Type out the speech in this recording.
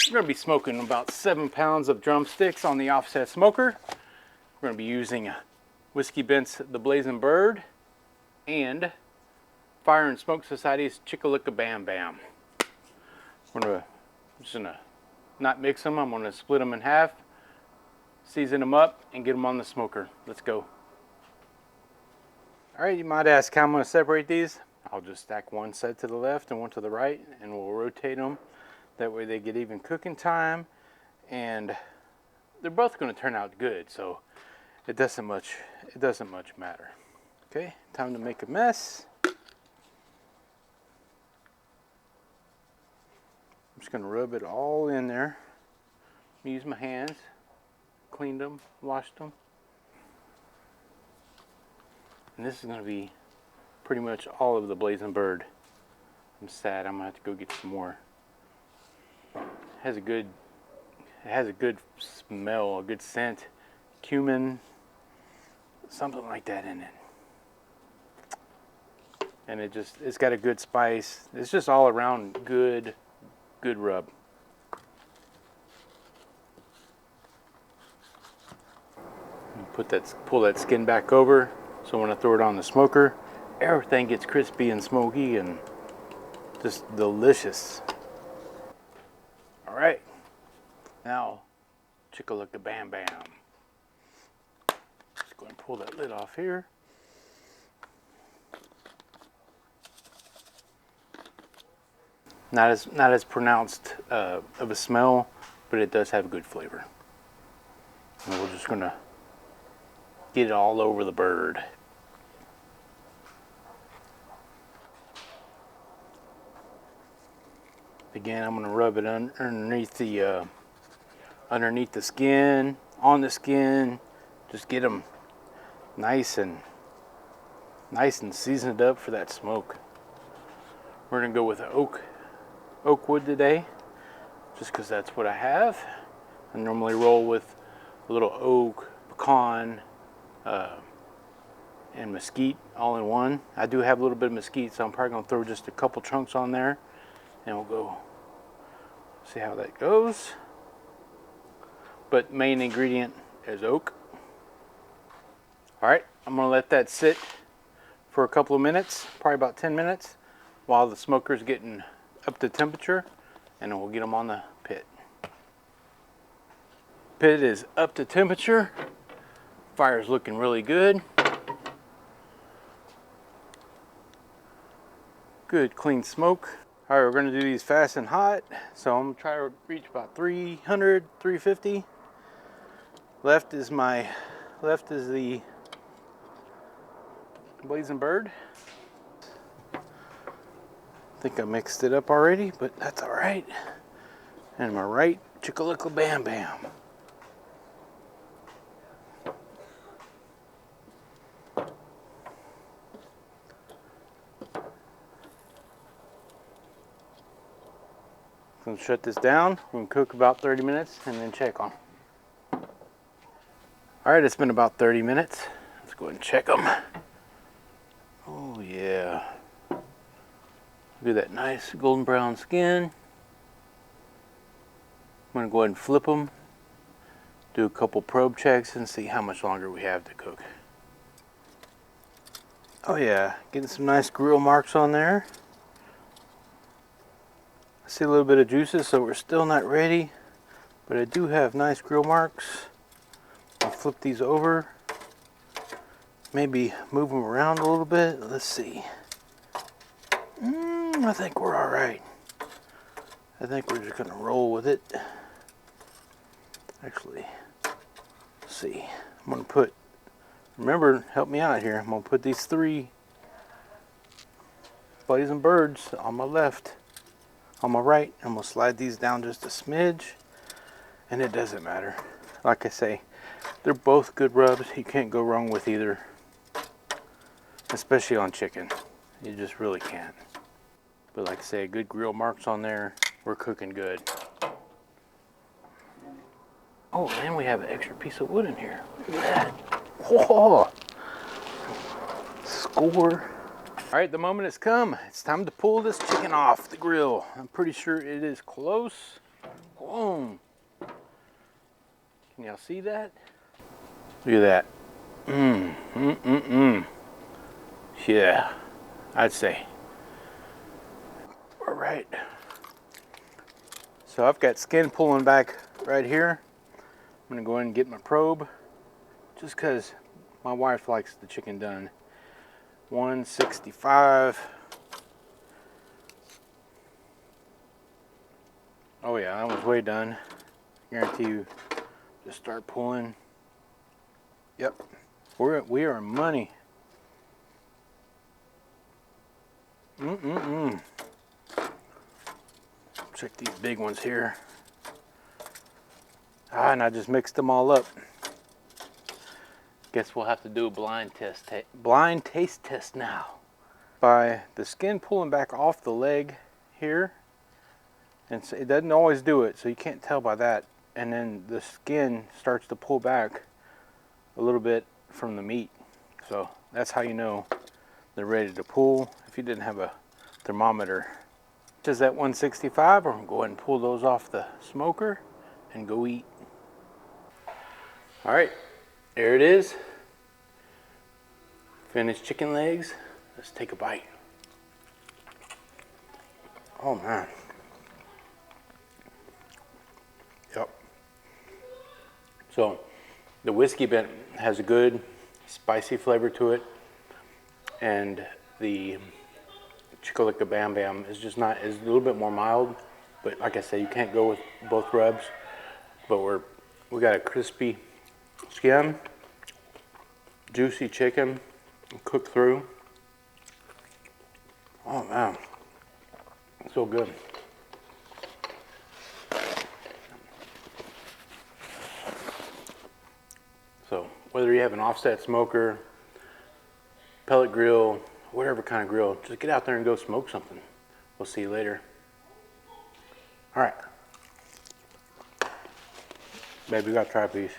We're going to be smoking about 7 pounds of drumsticks on the offset smoker. We're going to be using Whiskey Bent's The Blazin' Bird and Fire and Smoke Society's Chica, Licka, Bam Bam. I'm just going to not mix them. I'm going to split them in half, season them up, and get them on the smoker. Let's go. All right, you might ask how I'm going to separate these. I'll just stack one set to the left and one to the right, and we'll rotate them. That way they get even cooking time, and they're both going to turn out good, so it doesn't much matter. Okay, time to make a mess. I'm just going to rub it all in there. Use my hands, cleaned them, washed them. And this is going to be pretty much all of the Blazin' Bird. I'm sad, I'm going to have to go get some more. It has a good smell, a good scent. Cumin, something like that in it. And it's got a good spice. It's just all around good rub. Pull that skin back over, so when I throw it on the smoker, everything gets crispy and smoky and just delicious. All right, now Chica, Licka, Bam Bam. Just go and pull that lid off here. Not as pronounced of a smell, but it does have a good flavor. And we're just gonna get it all over the bird. Again, I'm gonna rub it underneath the skin, on the skin. Just get them nice and seasoned up for that smoke. We're gonna go with oak wood today, just because that's what I have. I normally roll with a little oak, pecan, and mesquite all in one. I do have a little bit of mesquite, so I'm probably gonna throw just a couple chunks on there, and we'll go see how that goes. But main ingredient is oak. All right, I'm gonna let that sit for a couple of minutes, probably about 10 minutes, while the smoker's getting up to temperature, and then we'll get them on the pit. Pit is up to temperature. Fire's looking really good. Good clean smoke. All right, we're gonna do these fast and hot. So I'm gonna try to reach about 300, 350. Left is the Blazin' Bird. I think I mixed it up already, but that's all right. And my right, Chica, Licka, Bam Bam. I'm gonna shut this down. We're gonna cook about 30 minutes and then check on. All right, it's been about 30 minutes. Let's go ahead and check them. Oh yeah. Look at that nice golden brown skin. I'm gonna go ahead and flip them, do a couple probe checks and see how much longer we have to cook. Oh yeah, getting some nice grill marks on there. I see a little bit of juices, so we're still not ready, but I do have nice grill marks. I'll flip these over, maybe move them around a little bit. Let's see. I think we're all right. I think we're just gonna roll with it. Actually, let's see. I'm gonna put, remember, help me out here. I'm gonna put these 3 Blazin' Birds on my left. On my right, I'm gonna slide these down just a smidge, and it doesn't matter. Like I say, they're both good rubs. You can't go wrong with either, especially on chicken. You just really can't. But like I say, good grill marks on there. We're cooking good. Oh, and we have an extra piece of wood in here. Look at that. Whoa! Score. All right, the moment has come. It's time to pull this chicken off the grill. I'm pretty sure it is close. Boom. Can y'all see that? Look at that. Yeah, I'd say. All right. So I've got skin pulling back right here. I'm gonna go ahead and get my probe, just because my wife likes the chicken done. 165. Oh yeah, that was way done. Guarantee you, just start pulling. Yep, we are money. Check these big ones here. And I just mixed them all up. Guess we'll have to do a blind taste test now. By the skin pulling back off the leg here, and so it doesn't always do it, so you can't tell by that. And then the skin starts to pull back a little bit from the meat. So that's how you know they're ready to pull if you didn't have a thermometer. Just at 165, we're gonna go ahead and pull those off the smoker and go eat. All right, there it is. Finished chicken legs. Let's take a bite. Oh man. Yep. So the whiskey bit has a good spicy flavor to it, and the Chica Licka Bam Bam is just not, is a little bit more mild, but like I say, you can't go with both rubs. But we got a crispy skin, juicy chicken, cooked through. Oh man, so good. So whether you have an offset smoker, pellet grill, whatever kind of grill, just get out there and go smoke something. We'll see you later. All right. Baby, we got to try a piece.